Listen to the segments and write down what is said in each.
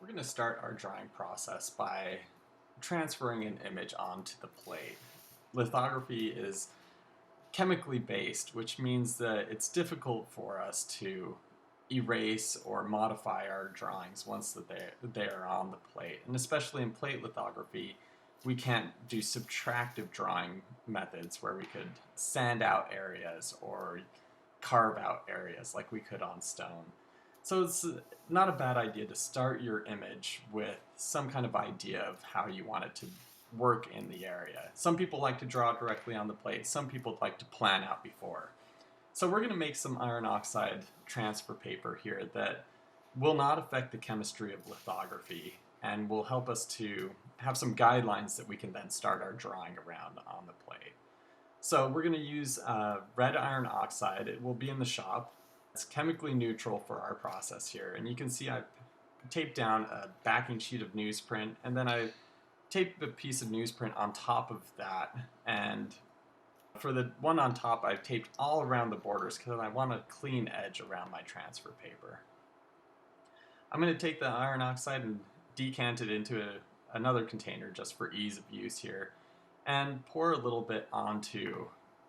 We're going to start our drawing process by transferring an image onto the plate. Lithography is chemically based, which means that it's difficult for us to erase or modify our drawings once that they are on the plate. And especially in plate lithography, we can't do subtractive drawing methods where we could sand out areas or carve out areas like we could on stone. So it's not a bad idea to start your image with some kind of idea of how you want it to work in the area. Some people like to draw directly on the plate, some people like to plan out before. So we're going to make some iron oxide transfer paper here that will not affect the chemistry of lithography and will help us to have some guidelines that we can then start our drawing around on the plate. So we're going to use red iron oxide. It will be in the shop. It's chemically neutral for our process here, and you can see I've taped down a backing sheet of newsprint, and then I taped a piece of newsprint on top of that, and for the one on top I've taped all around the borders because I want a clean edge around my transfer paper. I'm going to take the iron oxide and decant it into another container just for ease of use here, and pour a little bit onto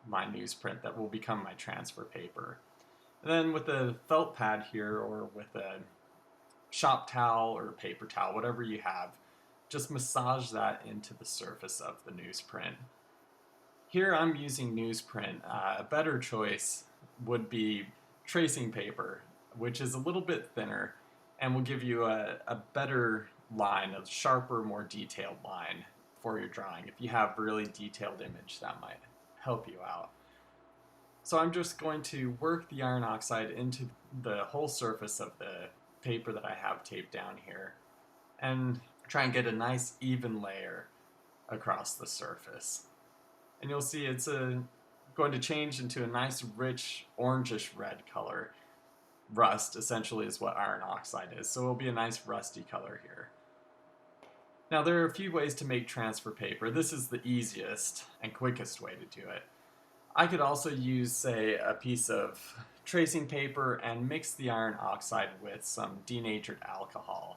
my newsprint that will become my transfer paper. And then with a felt pad here, or with a shop towel or paper towel, whatever you have, just massage that into the surface of the newsprint. Here I'm using newsprint. A better choice would be tracing paper, which is a little bit thinner and will give you a better line, a sharper, more detailed line for your drawing. If you have a really detailed image, that might help you out. So I'm just going to work the iron oxide into the whole surface of the paper that I have taped down here and try and get a nice even layer across the surface. And you'll see it's going to change into a nice rich orangish red color. Rust essentially is what iron oxide is, so it'll be a nice rusty color here. Now there are a few ways to make transfer paper. This is the easiest and quickest way to do it. I could also use, say, a piece of tracing paper and mix the iron oxide with some denatured alcohol.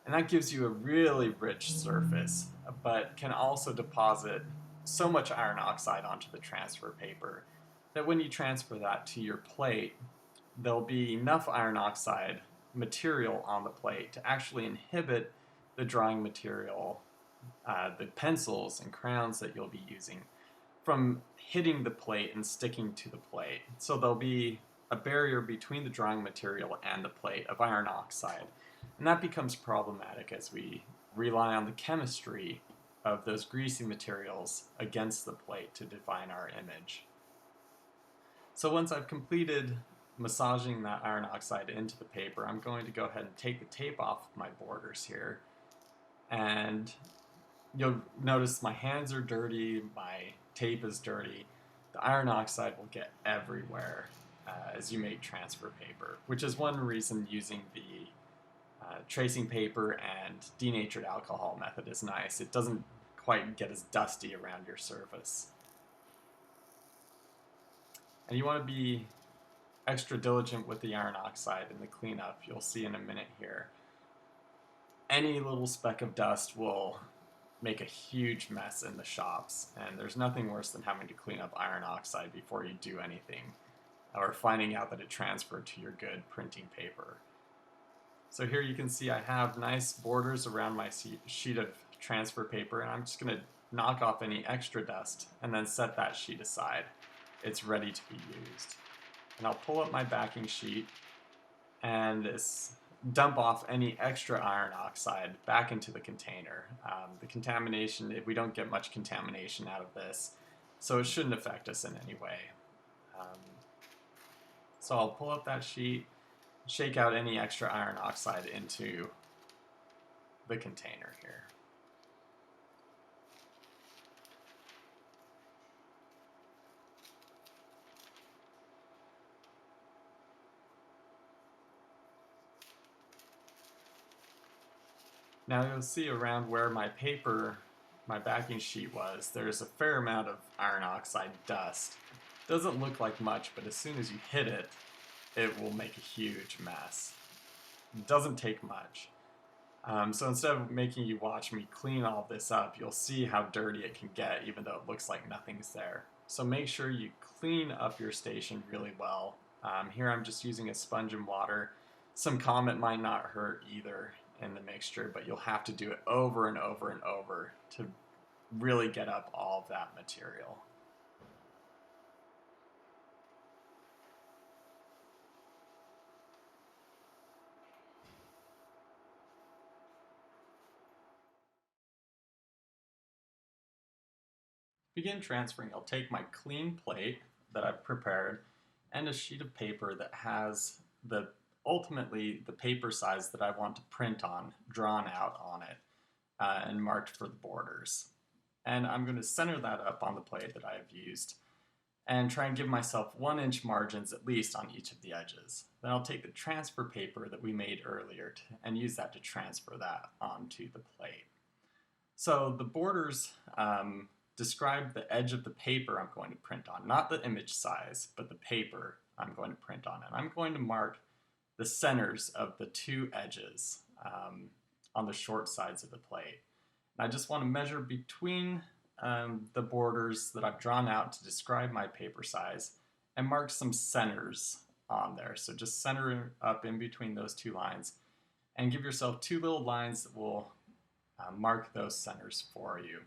And that gives you a really rich surface, but can also deposit so much iron oxide onto the transfer paper that when you transfer that to your plate, there'll be enough iron oxide material on the plate to actually inhibit the drawing material, the pencils and crayons that you'll be using, from hitting the plate and sticking to the plate. So there'll be a barrier between the drawing material and the plate of iron oxide. And that becomes problematic as we rely on the chemistry of those greasy materials against the plate to define our image. So once I've completed massaging that iron oxide into the paper, I'm going to go ahead and take the tape off my borders here. And you'll notice my hands are dirty, my tape is dirty. The iron oxide will get everywhere as you make transfer paper, which is one reason using the tracing paper and denatured alcohol method is nice. It doesn't quite get as dusty around your surface. And you want to be extra diligent with the iron oxide in the cleanup. You'll see in a minute here. Any little speck of dust will make a huge mess in the shops, and there's nothing worse than having to clean up iron oxide before you do anything, or finding out that it transferred to your good printing paper. So here you can see I have nice borders around my sheet of transfer paper, and I'm just going to knock off any extra dust and then set that sheet aside. It's ready to be used. And I'll pull up my backing sheet and dump off any extra iron oxide back into the container. The contamination, we don't get much contamination out of this, so it shouldn't affect us in any way. So I'll pull up that sheet, shake out any extra iron oxide into the container here. Now you'll see around where my paper, my backing sheet was, there's a fair amount of iron oxide dust. Doesn't look like much, but as soon as you hit it, it will make a huge mess. It doesn't take much. So instead of making you watch me clean all this up, you'll see how dirty it can get even though it looks like nothing's there. So make sure you clean up your station really well. Here I'm just using a sponge and water. Some Comet might not hurt either in the mixture, but you'll have to do it over and over and over to really get up all of that material. Begin transferring. I'll take my clean plate that I've prepared and a sheet of paper that has ultimately the paper size that I want to print on drawn out on it and marked for the borders. And I'm going to center that up on the plate that I have used and try and give myself 1-inch margins at least on each of the edges. Then I'll take the transfer paper that we made earlier and use that to transfer that onto the plate. So the borders describe the edge of the paper I'm going to print on, not the image size, but the paper I'm going to print on. And I'm going to mark the centers of the two edges on the short sides of the plate. And I just want to measure between the borders that I've drawn out to describe my paper size and mark some centers on there. So just center up in between those two lines and give yourself two little lines that will mark those centers for you.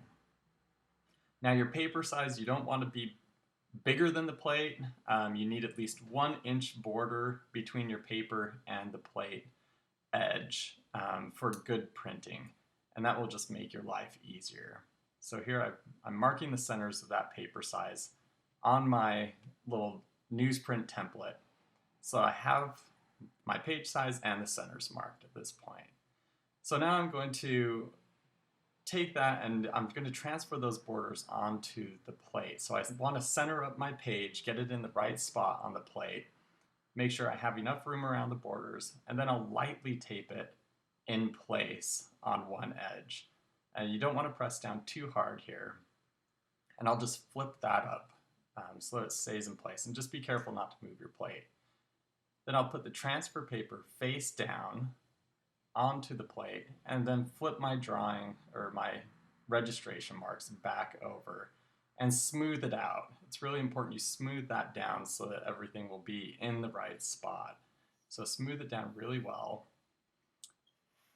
Now your paper size, you don't want to be bigger than the plate. You need at least 1-inch border between your paper and the plate edge for good printing, and that will just make your life easier. So here I'm marking the centers of that paper size on my little newsprint template. So I have my page size and the centers marked at this point. So now I'm going to take that and I'm going to transfer those borders onto the plate. So I want to center up my page, get it in the right spot on the plate, make sure I have enough room around the borders, and then I'll lightly tape it in place on one edge. And you don't want to press down too hard here. And I'll just flip that up so that it stays in place. And just be careful not to move your plate. Then I'll put the transfer paper face down onto the plate and then flip my drawing or my registration marks back over and smooth it out. It's really important you smooth that down so that everything will be in the right spot. So smooth it down really well.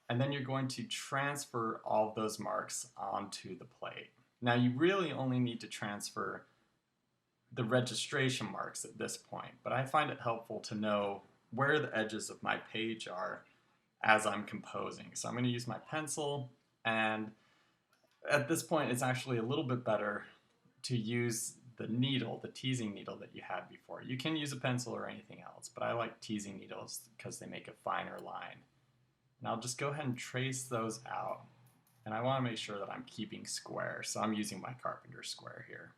And then you're going to transfer all of those marks onto the plate. Now you really only need to transfer the registration marks at this point, but I find it helpful to know where the edges of my page are as I'm composing. So I'm going to use my pencil, and at this point it's actually a little bit better to use the needle, the teasing needle that you had before. You can use a pencil or anything else, but I like teasing needles because they make a finer line. And I'll just go ahead and trace those out. And I want to make sure that I'm keeping square, so I'm using my carpenter square here.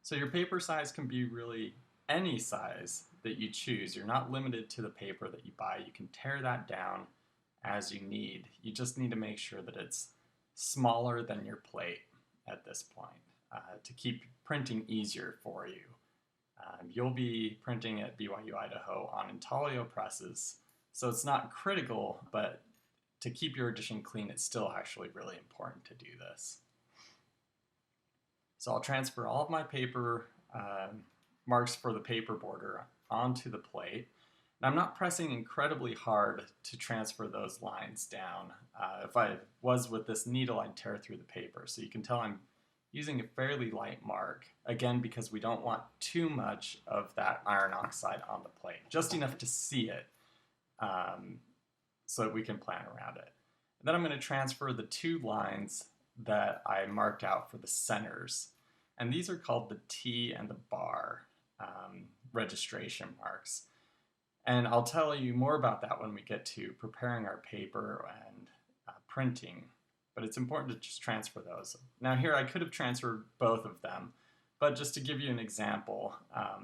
So your paper size can be really any size that you choose. You're not limited to the paper that you buy. You can tear that down as you need. You just need to make sure that it's smaller than your plate at this point to keep printing easier for you. You'll be printing at BYU Idaho on intaglio presses, so it's not critical, but to keep your edition clean, it's still actually really important to do this. So I'll transfer all of my paper marks for the paper border onto the plate. And I'm not pressing incredibly hard to transfer those lines down. If I was with this needle, I'd tear through the paper. So you can tell I'm using a fairly light mark, again, because we don't want too much of that iron oxide on the plate, just enough to see it so that we can plan around it. And then I'm going to transfer the two lines that I marked out for the centers. And these are called the T and the bar registration marks. And I'll tell you more about that when we get to preparing our paper and printing. But it's important to just transfer those. Now here I could have transferred both of them, but just to give you an example,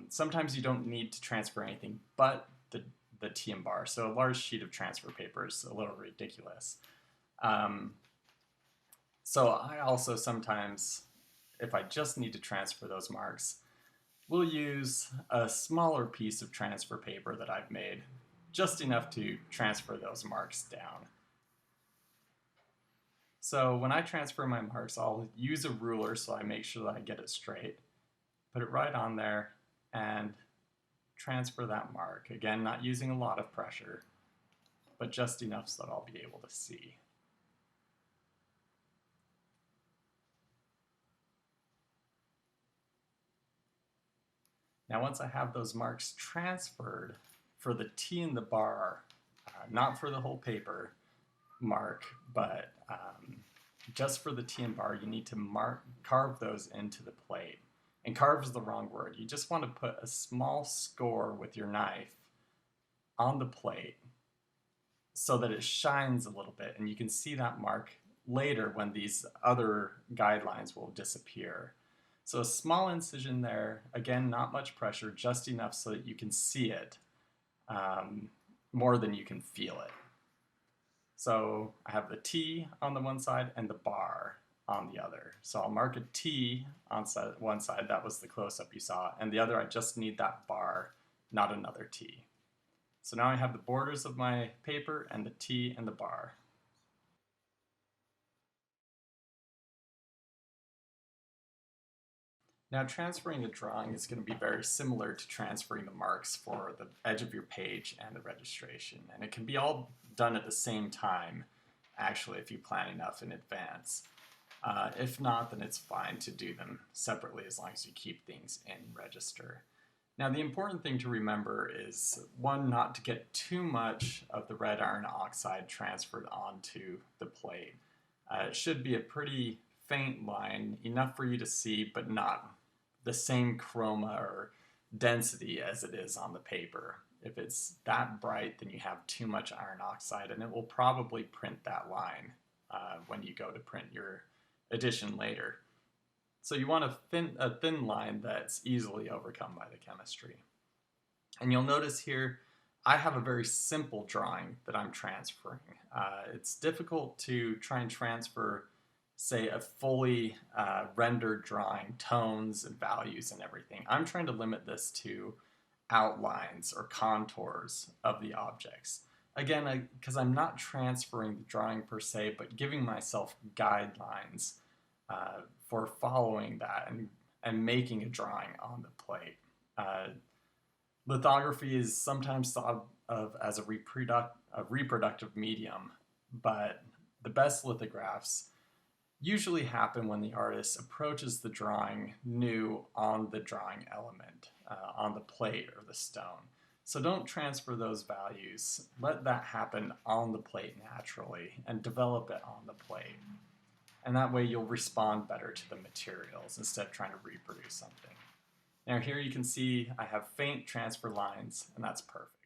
sometimes you don't need to transfer anything but the T and bar. So a large sheet of transfer paper is a little ridiculous. So I also sometimes, if I just need to transfer those marks, we'll use a smaller piece of transfer paper that I've made. just enough to transfer those marks down. So when I transfer my marks, I'll use a ruler so I make sure that I get it straight. Put it right on there and transfer that mark. Again, not using a lot of pressure, but just enough so that I'll be able to see. Now once I have those marks transferred, for the T in the bar, not for the whole paper mark, but just for the T and bar, you need to carve those into the plate. And carve is the wrong word. You just want to put a small score with your knife on the plate so that it shines a little bit, and you can see that mark later when these other guidelines will disappear. So a small incision there, again, not much pressure, just enough so that you can see it more than you can feel it. So I have the T on the one side and the bar on the other. So I'll mark a T on one side, that was the close-up you saw, and the other I just need that bar, not another T. So now I have the borders of my paper and the T and the bar. Now transferring the drawing is going to be very similar to transferring the marks for the edge of your page and the registration. And it can be all done at the same time, actually, if you plan enough in advance. If not, then it's fine to do them separately as long as you keep things in register. Now the important thing to remember is, one, not to get too much of the red iron oxide transferred onto the plate. It should be a pretty faint line, enough for you to see, but not the same chroma or density as it is on the paper. If it's that bright, then you have too much iron oxide, and it will probably print that line when you go to print your edition later. So you want a thin line that's easily overcome by the chemistry. And you'll notice here, I have a very simple drawing that I'm transferring. It's difficult to try and transfer, say, a fully rendered drawing, tones and values and everything. I'm trying to limit this to outlines or contours of the objects. Again, because I'm not transferring the drawing per se, but giving myself guidelines for following that and making a drawing on the plate. Lithography is sometimes thought of as a reproductive medium, but the best lithographs usually happen when the artist approaches the drawing new on the drawing element, on the plate or the stone. So don't transfer those values. Let that happen on the plate naturally and develop it on the plate. And that way you'll respond better to the materials instead of trying to reproduce something. Now here you can see I have faint transfer lines, and that's perfect.